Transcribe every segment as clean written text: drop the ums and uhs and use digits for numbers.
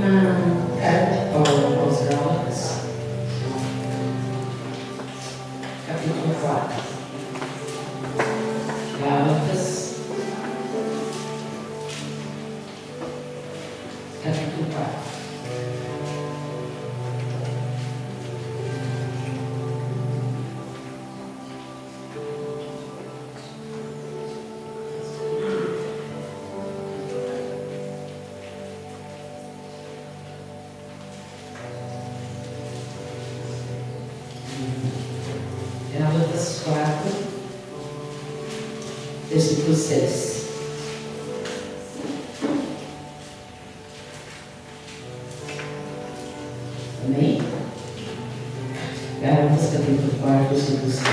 na carta de Paulo aos Gálatas, capítulo 4. Gálatas, capítulo 4. Gálatas 4, versículo 6. Amém? Gálatas capítulo 4, versículo 6.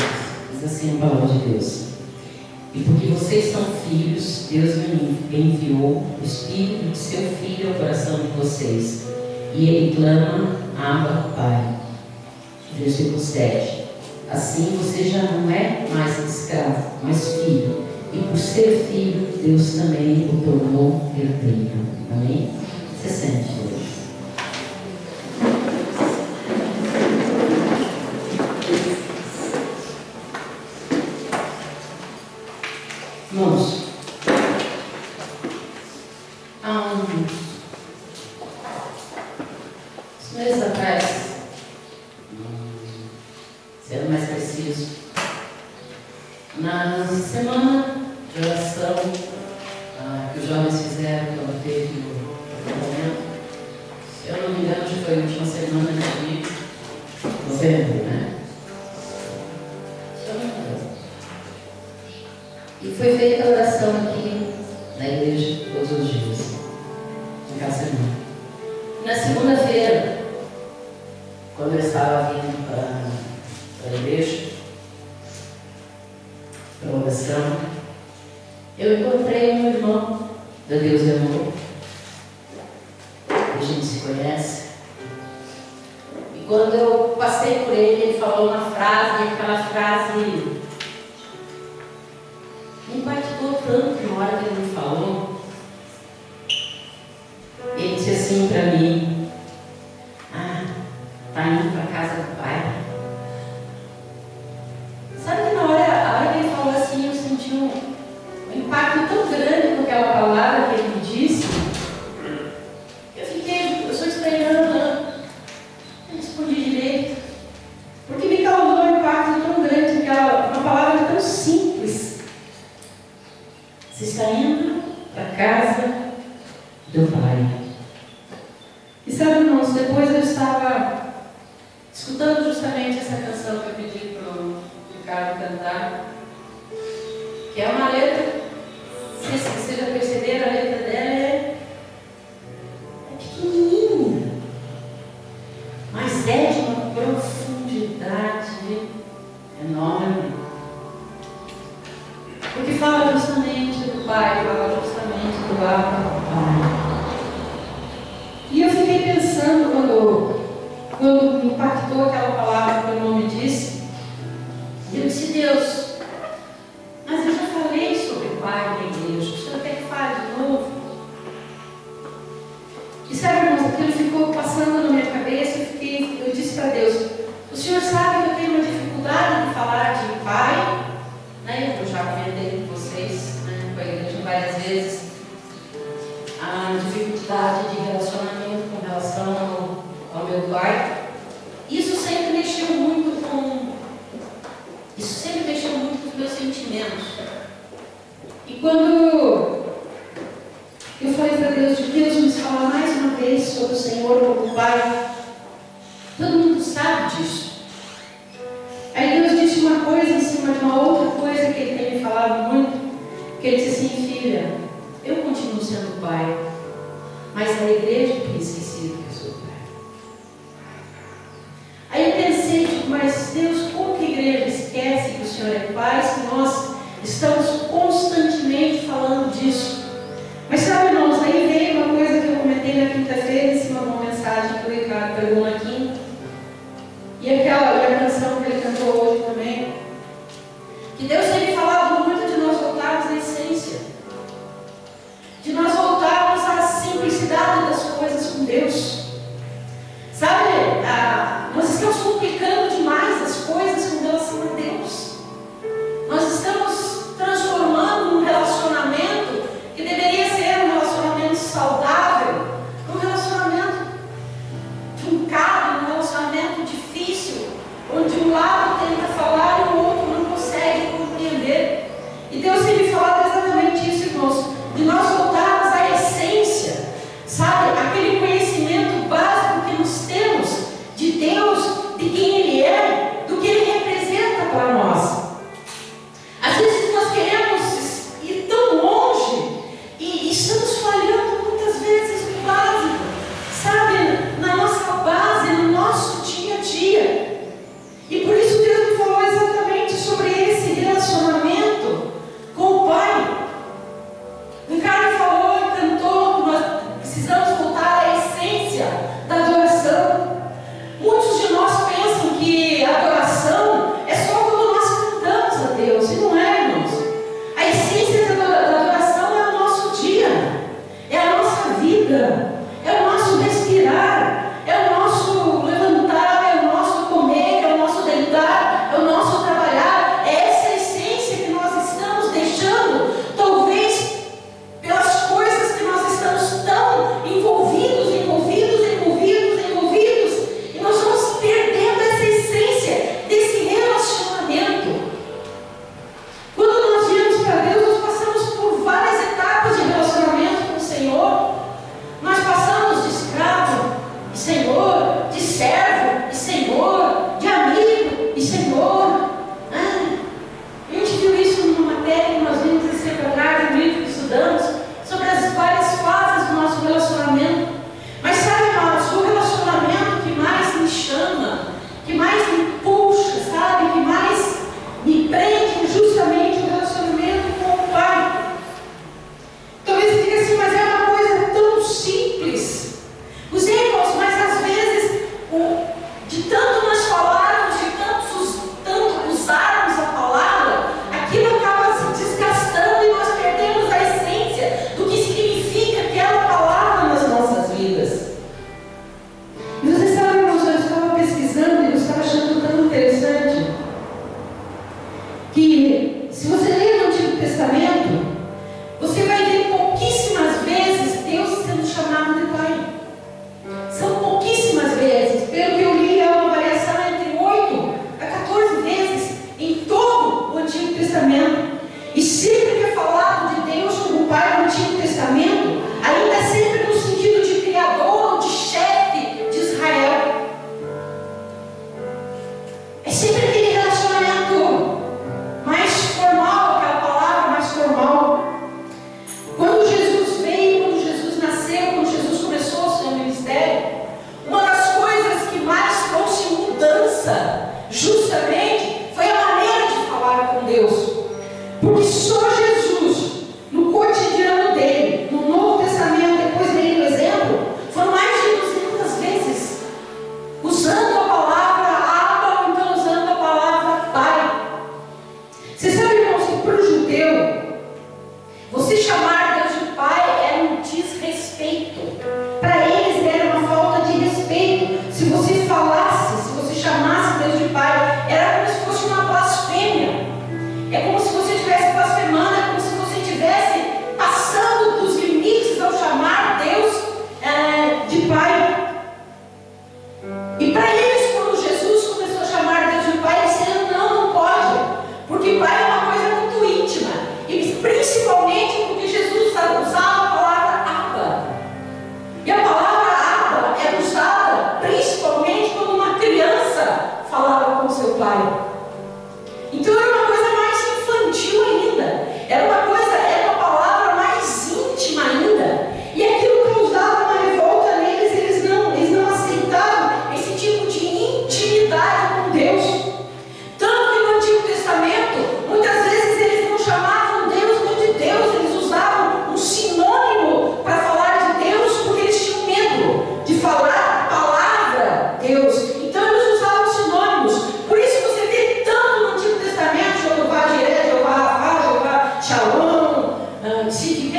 Diz assim a palavra de Deus: E porque vocês são filhos, Deus enviou o Espírito de seu Filho ao coração de vocês, e Ele clama: Abba, Pai. Versículo 7. Assim você já não é mais escravo, mas filho. E por ser filho, Deus também o tornou herdeiro. Amém? Você sente, Deus? Irmãos, há uns meses atrás, sendo mais preciso, na semana de oração que os jovens fizeram quando teve o acampamento, se eu não me engano, acho que foi a última semana de novembro, né? Se eu não me engano. E foi feita a oração aqui na igreja todos os dias, em cada semana. Na segunda-feira, quando eu estava vindo para a igreja, para a oração, eu encontrei um irmão da Deus e Amor, a gente se conhece, e quando eu passei por ele, ele falou uma frase, e aquela frase me impactou tanto na hora que ele me falou. Ele disse assim para mim: tá indo para a casa do Pai. Sabe que a hora que ele falou assim, eu senti um impacto tão grande com aquela palavra que ele me disse. Eu só estranhando, não respondi direito, porque me causou um impacto tão grande, uma palavra tão simples. Você está indo para a casa do Pai. E sabe, irmãos, depois eu estava escutando justamente essa canção que eu pedi para o Ricardo cantar, que é uma letra, se vocês já perceberam, a letra dela é pequenininha, mas é de uma profundidade enorme, porque fala justamente do Pai, fala justamente do Abba, Pai. E eu fiquei pensando quando me impactou aquela palavra que o irmão me disse, eu disse: Deus, mas eu já falei sobre o Pai na igreja, o Senhor quer que fale de novo? E sabe, irmãos, aquilo ficou passando na minha cabeça, eu disse para Deus: o Senhor sabe que eu tenho uma dificuldade de falar de Pai, né? Eu já comentei com vocês, né, com a igreja várias vezes, a dificuldade de relacionamento com relação ao meu pai. Isso sempre mexeu muito com os meus sentimentos. E quando eu falei para Deus, de Deus nos falar mais uma vez sobre o Senhor como Pai, todo mundo sabe disso. Aí Deus disse uma coisa em cima de uma outra coisa que Ele tem me falado muito, que Ele disse assim: filha, eu continuo sendo Pai, mas a igreja tem esquecido que eu sou Pai. Aí eu pensei, mas Deus, como que a igreja esquece que o Senhor é Pai, se nós estamos constantemente falando disso? Mas sabe, irmãos, aí veio uma coisa que eu comentei na quinta-feira, em cima de uma mensagem que o Ricardo pegou na quinta, e a canção que ele cantou hoje também, que Deus tem me falado muito de nós voltarmos à essência, de nós voltarmos à simplicidade das coisas com Deus.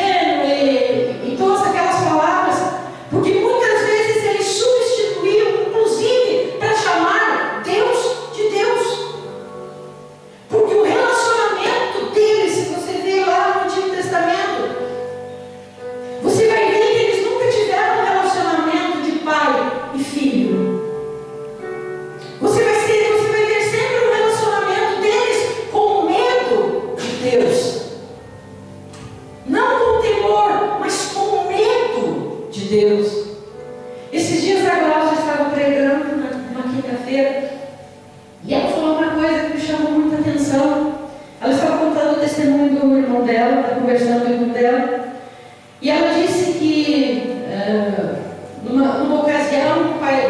inferno e todas aquelas palavras, porque muitas vezes eles substituíam, inclusive, para chamar Deus de Deus. Porque o relacionamento deles, se você vê lá no Antigo Testamento, você vai ver que eles nunca tiveram um relacionamento de pai e filho. Você vai ver sempre um relacionamento deles com medo de Deus. Não com temor, mas com medo de Deus. Esses dias a Glaucia estava pregando numa quinta-feira, e ela falou uma coisa que me chamou muita atenção. Ela estava contando o testemunho do irmão dela, estava conversando com o irmão dela, e ela disse que numa ocasião o pai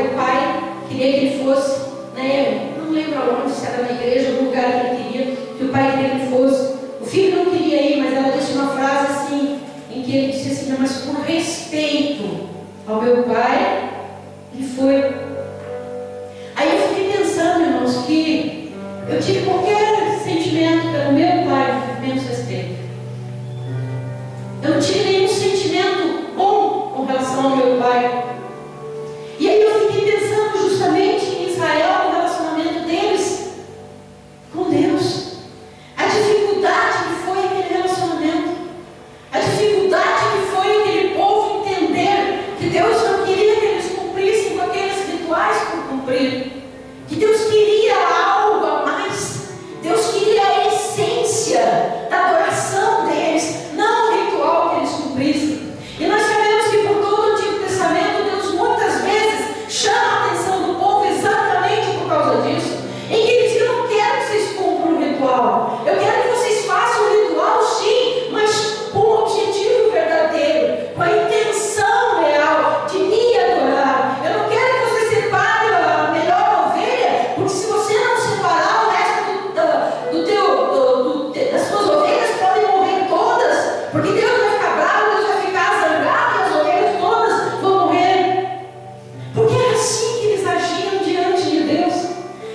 queria que ele fosse, né, não lembro aonde, se era na igreja, algum lugar que ele queria, que o pai queria que ele fosse. O filho não queria ir, mas ela disse uma frase assim, em que ele disse assim: não, mas por respeito ao meu pai, ele foi. Aí eu fiquei pensando, irmãos, que eu tive qualquer sentimento pelo meu pai, menos respeito. Eu não tive nenhum sentimento bom com relação ao meu pai. E aí eu fiquei pensando justamente em Israel, no relacionamento deles com Deus. A dificuldade que foi aquele relacionamento. A dificuldade que foi aquele povo entender que Deus não queria que eles cumprissem com aqueles rituais por cumprir. Que Deus queria algo a mais. Deus queria a essência da adoração deles, não o ritual que eles cumprissem. E nós sabemos que por todo o Antigo Testamento, Deus muitas vezes chama a atenção do povo exatamente por causa disso. Em que ele diz: eu não quero que vocês cumpram o ritual. Eu quero que vocês façam o ritual, sim, mas com o objetivo verdadeiro, com a intenção real de me adorar. Eu não quero que você separe a melhor ovelha, porque se você não separar, o resto das suas ovelhas podem morrer todas, porque Deus vai ficar bravo, Deus vai ficar zangado e as ovelhas todas vão morrer. Porque era assim que eles agiam diante de Deus.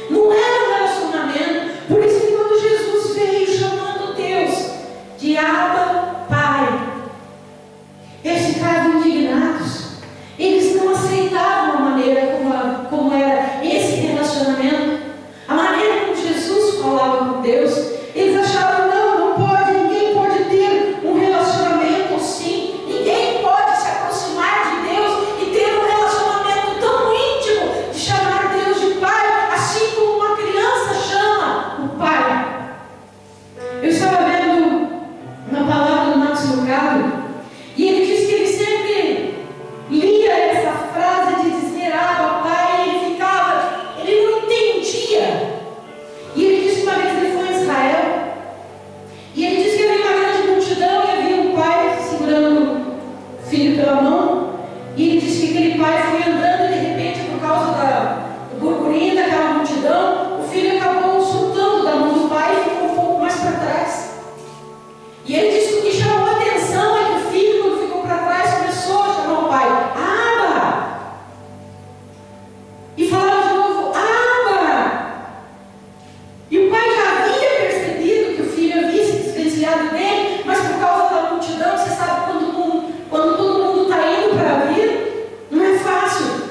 Não era um relacionamento. Por isso que quando Jesus veio chamando Deus de Abba, Pai, eles ficavam indignados. Eles não aceitavam a maneira como era esse relacionamento, a maneira como Jesus falava com Deus. Eles achavam: não pode, ninguém pode ter um relacionamento assim, ninguém pode se aproximar de Deus e ter um relacionamento tão íntimo de chamar Deus de Pai, assim como uma criança chama o Pai. Eu estava vendo uma palavra do Max Lucado, e ele disse que ele sempre lia essa frase de dizer Abba, Pai, e ele não entendia. E ele disse que uma vez ele foi a Israel, e ele disse que havia uma grande multidão e havia um pai segurando o filho pela mão, e ele disse que aquele pai foi andando e de repente, por causa do burburinho daquela multidão, o filho acabou soltando da mão do pai e ficou um pouco mais para trás. E ele disse que o que chamou a atenção é que o filho, quando ficou para trás, começou a chamar o pai: Abba! E falava de novo: Abba! E o pai já havia percebido que o filho havia se desvencilhado dele, mas por causa da multidão, você sabe, quando todo mundo está indo para vir, não é fácil.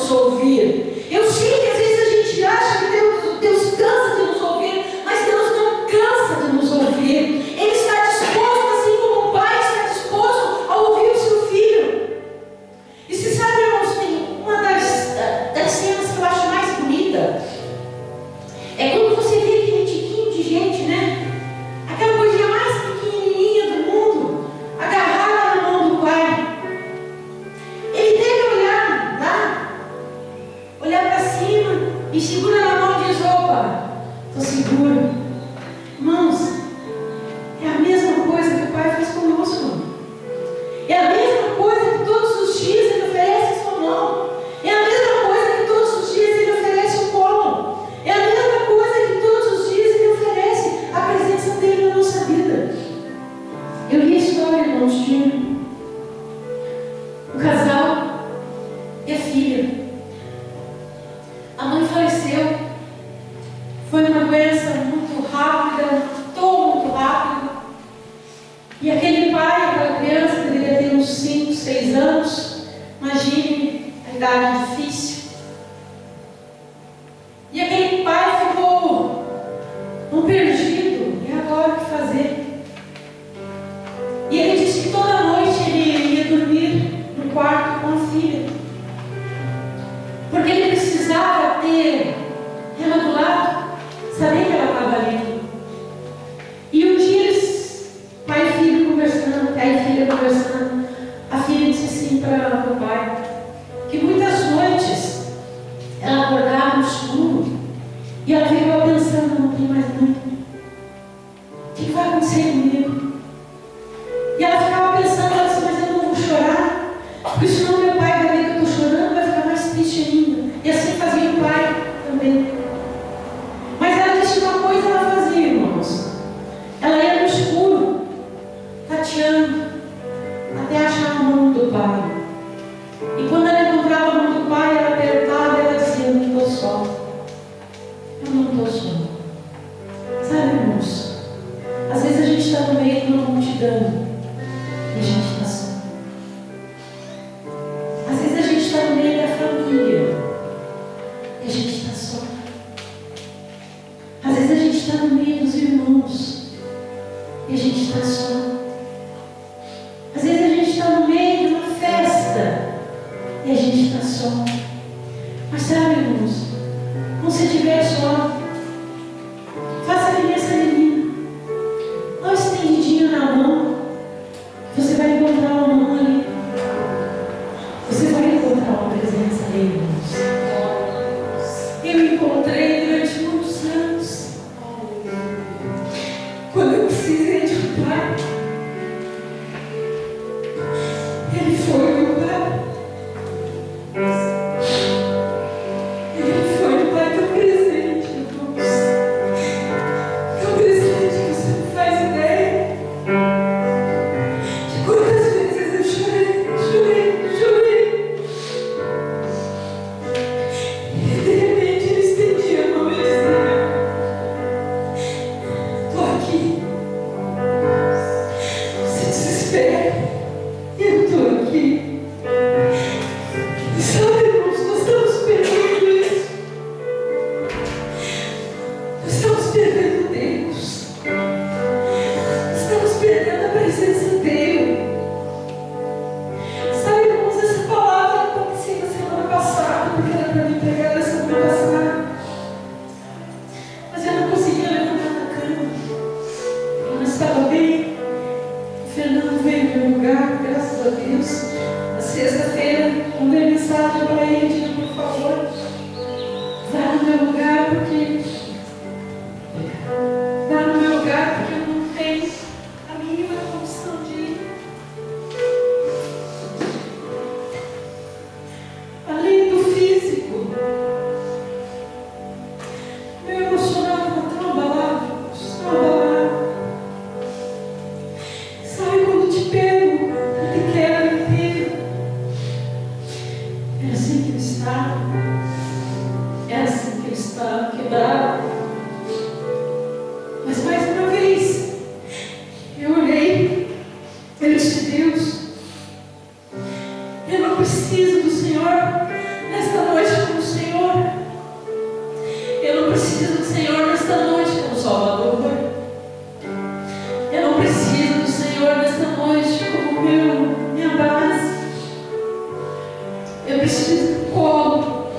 nos ouvir. Eu sei que às vezes a gente acha que Deus cansa de nos ouvir, mas Deus não cansa de nos ouvir. Ele está disposto, assim como o pai está disposto a ouvir o seu filho. E se sabe, irmãos, tem uma das cenas que eu acho mais bonita, é quando você vê aquele tiquinho de gente, né? Aquela coisinha mais pequenininha do mundo, agarrada na mão do pai. Ele deve olhar lá, olhar para cima e segura na mão e diz: opa, estou seguro. Irmãos, é a mesma coisa que o pai faz conosco. É a mesma coisa que todos os dias ele oferece a sua mão. É a mesma coisa que todos os dias ele oferece o colo. É a mesma coisa que todos os dias ele oferece a presença dele na nossa vida. Eu li a história, irmãos, de um casal e a filha. A mãe faleceu. Foi uma doença muito rápida, matou muito rápido. E aquele pai, aquela criança, deveria ter uns 5, 6 anos. Imagine a idade difícil. E aquele pai ficou perdido. E agora o que fazer? E ele disse que toda noite ele ia dormir no quarto com a filha, porque ele precisava ter ela do lado, saber que ela estava ali. E um dia eles, pai e filho conversando, pai e filha conversando, a filha disse assim para o pai, que muitas noites ela acordava no escuro e ela ficava pensando: não tem mais mãe, o que vai acontecer comigo? E ela ficava pensando, ela disse: mas eu não vou chorar, porque senão meu pai vai ver que eu estou chorando, vai ficar mais triste ainda. E assim fazia o pai também. Mas ela disse uma coisa, ela fazia, irmãos. Ela ia no escuro, tateando, até achar a mão do pai. E quando ela encontrava a mão do pai, ela apertava e ela dizia: eu não estou só. Eu não estou só. Sabe, irmãos, às vezes a gente está no meio de uma multidão e a gente está só. Às vezes a gente está no meio da família e a gente está só. Às vezes a gente está no meio dos irmãos e a gente está só. Às vezes a gente está no meio de uma festa e a gente está só. Mas sabe, irmãos, quando você estiver só, faça que nem essa menina. Dá um estendidinho na mão. Você vai encontrar uma mão ali. Você vai encontrar uma presença ali, irmãos. Eu encontrei durante muitos anos. Quando eu precisei de um pai, ele foi o meu pai. Ele foi o pai tão presente, irmãos. Tão presente que você não faz ideia de quantas vezes eu chorei. E de repente ele estendia a mão e dizia: estou aqui. Se desespera, eu estou aqui. E sabe, irmãos, nós estamos perdendo isso. Nós estamos perdendo Deus. Estamos perdendo a presença dele. Sabe, irmãos, essa palavra aconteceu na semana passada, porque era para me pegar na semana passada. Mas eu não conseguia levantar da cama. Eu não estava bem. O Fernando veio no meu lugar, graças a Deus. Na sexta-feira, mandei mensagem para ele, dizendo: por favor, vá no meu lugar, porque eu não tenho a mínima condição de ir. Além do físico, meu emocional estava tão abalado, tão abalado. Sabe quando te pego, eu te quero inteiro? Era assim que eu estava. Era assim que eu estava, quebrado. Mas mais uma vez, eu olhei, eu disse: Deus, eu não preciso do Senhor nesta noite como Senhor. Eu não preciso do Senhor nesta noite como Salvador. Eu não preciso do Senhor nesta noite como minha base. Eu preciso do colo.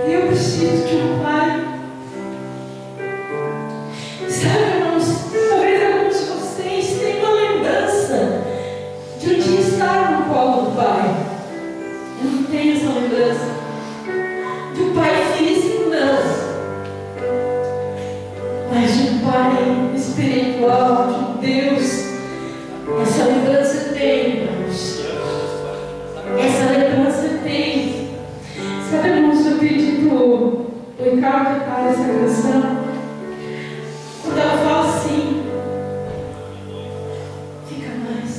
Eu preciso de um Pai. Sabe, irmãos, talvez alguns de vocês tenham uma lembrança de um dia estar no colo do Pai. Eu não tenho essa lembrança de um Pai físico, não, mas de um Pai espiritual, de um Deus. Essa lembrança eu tenho, irmãos. Essa lembrança eu tenho. Sabe, irmãos, eu pedi pro Ricardo cantar essa canção. Quando ela fala assim, fica mais,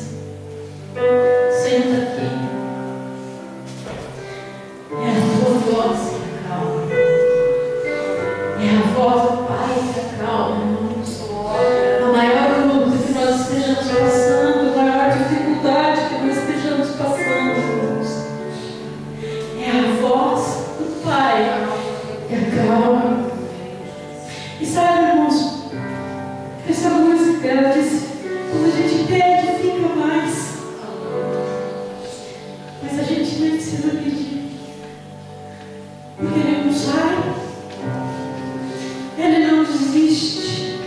senta aqui. É a tua voz que acalma. É a voz do Pai que acalma, irmãos. A maior luta que nós estejamos passando, a maior dificuldade que nós estejamos passando, irmãos, é a voz do Pai que acalma. E sabe, irmãos, essa música, ela diz, quando a gente pede, fica mais. Mas a gente nem precisa pedir, porque Ele não sai, Ele não desiste,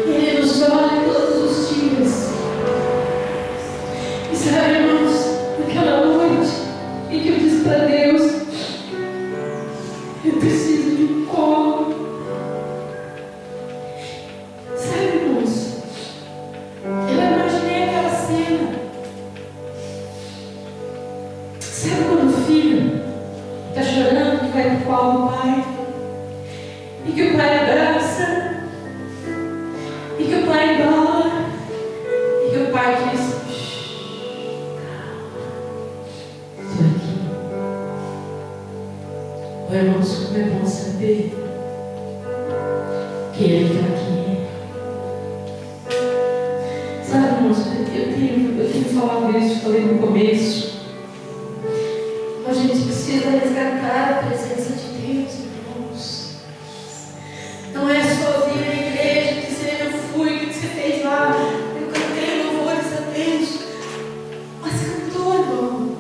Ele nos olha todos os dias. E sabe, irmãos, naquela noite em que eu disse para Deus, eu preciso de um colo. Sabe, irmãos, eu imaginei aquela cena. Sabe quando o filho está chorando, que vai para o colo do pai, e que o pai abraça, e que o pai embala, e que o pai diz, calma, estou aqui. Oh, irmãos, como é bom saber que Ele está aqui. Sabe, irmãos, eu tenho falado isso, falei no começo. A gente precisa resgatar a presença de Deus, irmãos. Não é só vir à igreja, dizer eu fui, o que você fez lá, eu cantei louvores a Deus. Mas cantou, irmão.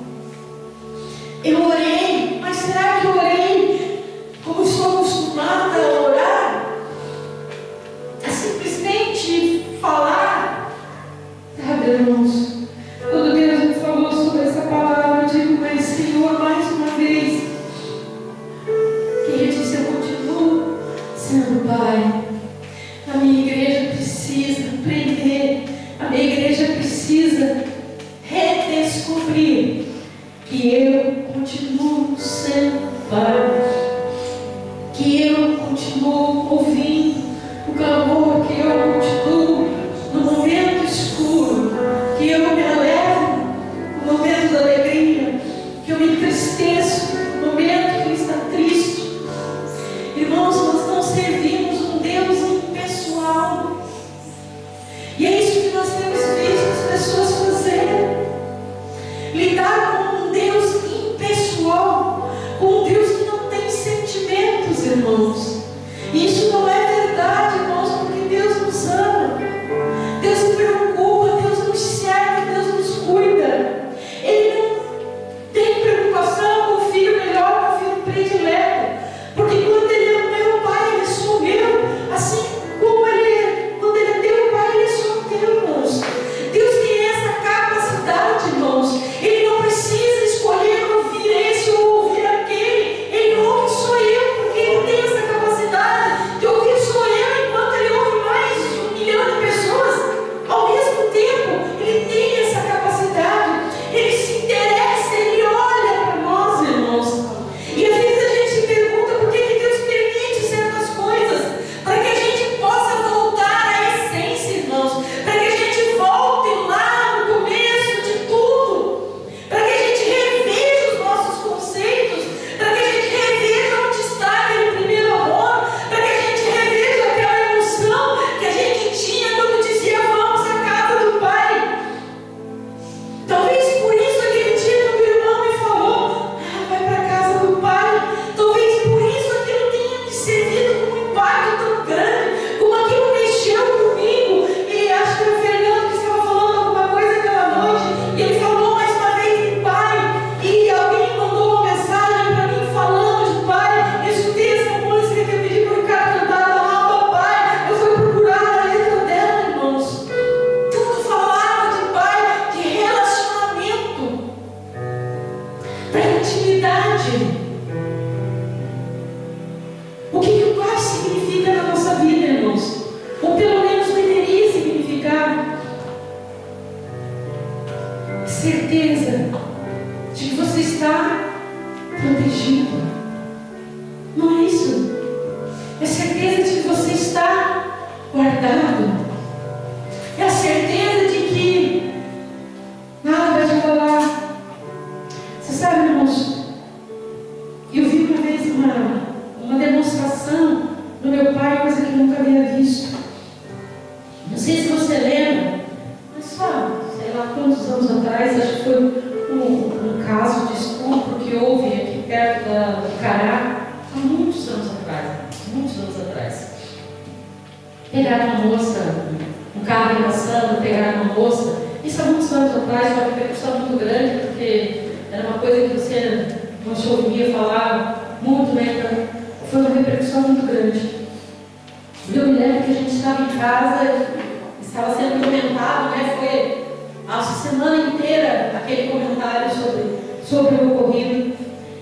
Eu orei, mas será que eu orei como estou acostumada a orar? A simplesmente falar? Sabe, irmãos, quando Deus me falou sobre essa palavra, eu digo, mas Senhor, mais uma vez, que Ele disse, eu continuo sendo Pai. A minha igreja precisa aprender, a minha igreja precisa redescobrir que eu continuo sendo Pai, que eu continuo ouvindo o clamor, que eu continuo no momento escuro, que eu me alegro no momento da alegria, que eu me entristeço no momento que Ele está triste. Irmãos, nós não servimos um Deus impessoal, e é isso que nós temos visto as pessoas fazerem, lidar com um Deus impessoal, com um Deus que não tem sentimentos, irmãos. E isso não é verdade, irmãos, porque Deus nos ama, Deus se preocupa, Deus nos serve, Deus nos cuida. Ele não tem preocupação com o filho melhor, com o filho predileto, porque quando Ele é meu Pai, Ele sou meu, assim como quando Ele é teu Pai, Ele é só teu, irmãos. Deus tem essa capacidade, irmãos. Ele não precisa escolher ouvir esse ou ouvir aquele. Ele ouve sou eu, porque Ele tem essa capacidade de ouvir sou eu enquanto intimidade. O que o Pai significa na nossa vida, irmãos? Ou pelo menos deveria significar. Certeza de que você está protegido. Não é isso? É certeza de que você está guardado. É a certeza de que nada vai te abalar. Você sabe, irmãos, eu vi uma vez uma demonstração do meu pai, coisa que eu nunca havia visto. Não sei se você lembra, mas só, sei lá quantos anos atrás, acho que foi um caso de estupro que houve aqui perto do Cará, há muitos anos atrás. Pegaram uma moça, um carro passando, pegaram uma moça. Isso há muitos anos atrás, foi uma repercussão muito grande, porque era uma coisa que você não se ouvia falar muito, né? Foi uma repercussão muito grande. Eu me lembro que a gente estava em casa, estava sendo comentado, né? Foi a semana inteira aquele comentário sobre o ocorrido.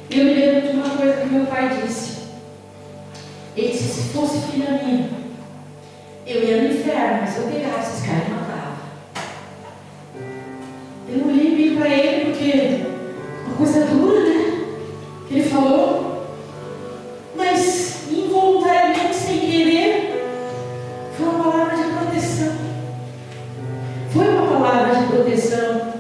E eu me lembro de uma coisa que meu pai disse. Ele disse: se fosse filha minha, eu ia no inferno, mas eu pegava esses caras e matava. Eu olhei bem para ele, porque uma coisa dura, né? Que ele falou, mas involuntariamente, sem querer, foi uma palavra de proteção. Foi uma palavra de proteção.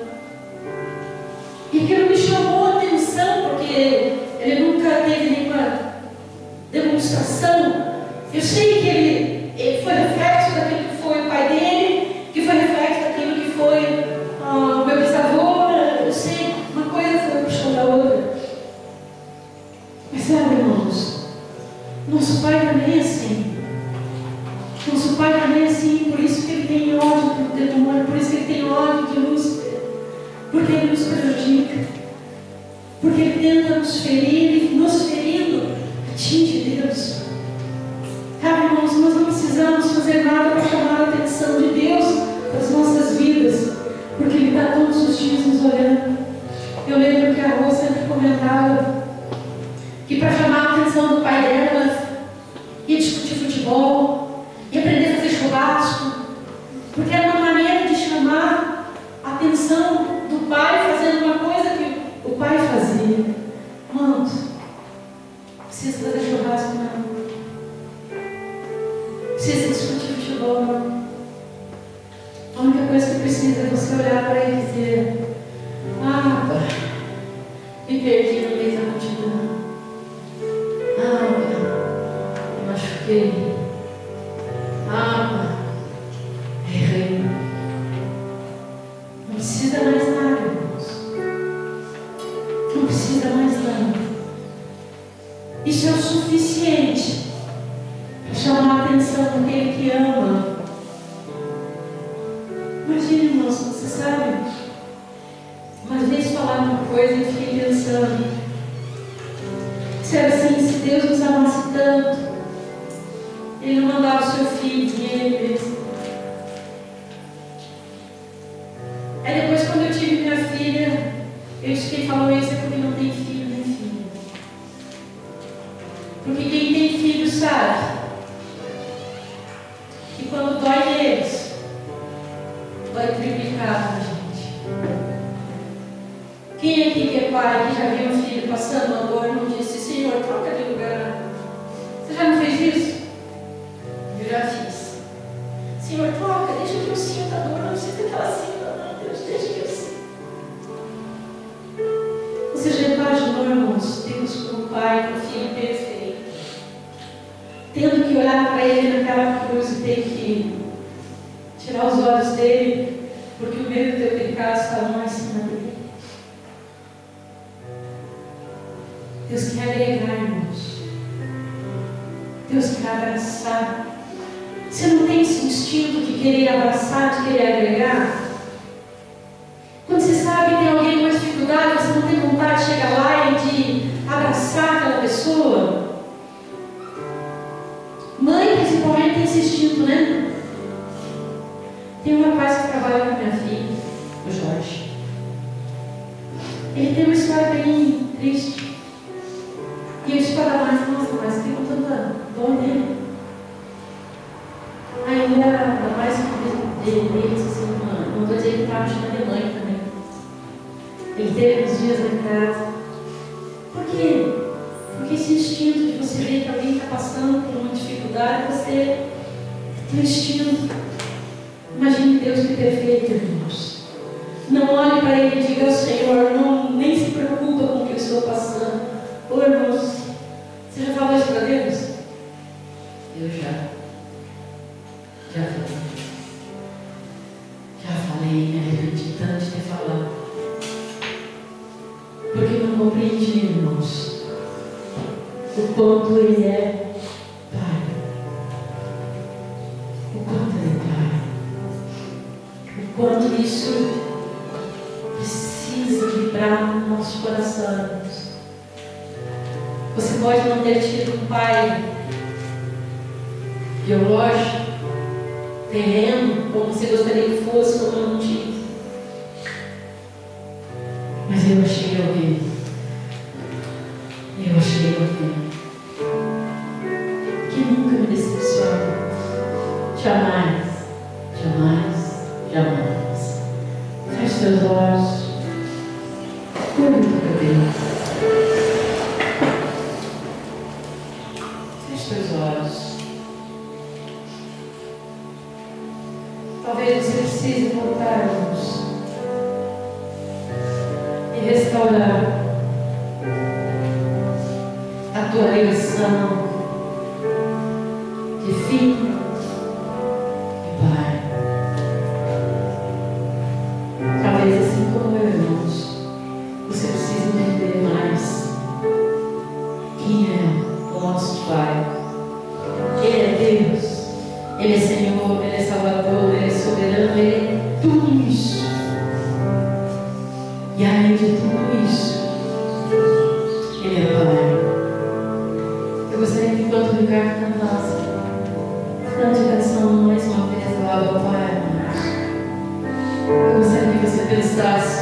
E aquilo me chamou a atenção, porque ele nunca teve nenhuma demonstração. Eu sei que ele foi reflexo daquilo que foi o pai dele, que foi reflexo daquilo que foi o meu bisavô. Eu sei, uma coisa foi puxando a outra. Mas sabe, irmãos, nosso pai também é assim. Nosso pai também é assim, por isso que ele tem ódio do demônio, por isso que ele tem ódio de Lúcifer, porque ele nos prejudica, porque ele tenta nos ferir, e nos ferindo atinge Deus. Sabe, irmãos, nós não precisamos fazer nada para chamar a atenção de Deus para as nossas vidas, porque Ele está todos os dias nos olhando. Eu lembro que a Rô sempre comentava que para chamar a atenção do pai dela, ia discutir futebol, ia aprender a fazer churrasco, porque era uma maneira de chamar a atenção do pai fazendo uma coisa que o pai fazia. Irmãos, precisa fazer churrasco não. Precisa discutir futebol não. A única coisa que precisa é você olhar para ele e dizer: ah, pai, me perdi no meio da multidão. Ah, pai, me machuquei. Ah, pai, errei. Não precisa mais nada, irmãos. Não precisa mais nada. Isso é o suficiente para chamar a atenção daquele que ama. Imagina, irmãos, você sabe, uma vez falaram uma coisa e eu fiquei pensando, se era assim, se Deus nos amasse tanto, Ele não mandava o seu filho de Ele mesmo. Aí depois, quando eu tive minha filha, eu disse que quem falou isso é porque não tem filho nem filha. Porque quem tem filho sabe que quando dói neles, vai triplicar a gente. Quem aqui que é pai, que já viu um filho passando uma dor, não disse: Senhor, troca de lugar? Você já não fez isso? Eu já fiz. Senhor, troca, deixa que eu sinta a dor, não precisa que ela sinta, não, Deus, deixa que eu sinta. Você já imaginou, irmãos, Deus como pai, como filho perfeito, tendo que olhar para ele naquela cruz e ter que tirar os olhos dele, porque o medo do teu pecado estava lá em cima dele. Deus quer agregar, irmãos. Deus quer abraçar. Você não tem esse instinto de querer abraçar, de querer agregar? Quando você sabe que tem alguém com dificuldade, você não tem vontade de chegar lá e de abraçar aquela pessoa? Mãe, principalmente, tem esse instinto, né? Tem um rapaz que trabalha com a minha filha, o Jorge. Ele tem uma história bem triste. E eu disse para a mais, nossa, mas tem tanta dor nele. Aí a mulher, a mais dele disse assim, não estou dizendo que estava na Alemanha também. Ele teve uns dias lá em casa. Por quê? Porque esse instinto de você ver que alguém está passando por uma dificuldade, você tem um instinto. Imagine Deus que perfeito, irmãos. Não olhe para ele e diga ao Senhor, não, nem se preocupa com o que eu estou passando. Ô irmãos, você já falou isso para Deus? Eu já. Já falei, me arrependi tanto de ter falado. Porque não compreendi, irmãos, o quanto Ele é Pai. O quanto Ele é Pai. O quanto isso precisa vibrar no nosso coração. Você pode não ter tido um pai biológico, terreno, como você gostaria que fosse, como eu não tive. Mas eu achei alguém. Que nunca me decepciona. Jamais, jamais, jamais. Feche seus olhos. Curva a tua cabeça. Feche seus olhos. Talvez você precise voltar-nos e restaurar a tua ligação de filho e pai. Talvez assim como eu, irmãos, você precise entender mais quem é o nosso Pai. Ele é Deus, Ele é Senhor, Ele é Salvador, Ele é soberano, Ele é tudo isso. E além de tudo isso, Ele é Pai. Eu gostaria que enquanto o Ricardo cantasse, cante a canção mais uma vez, ao lado do Pai, irmãos. Eu gostaria que você pensasse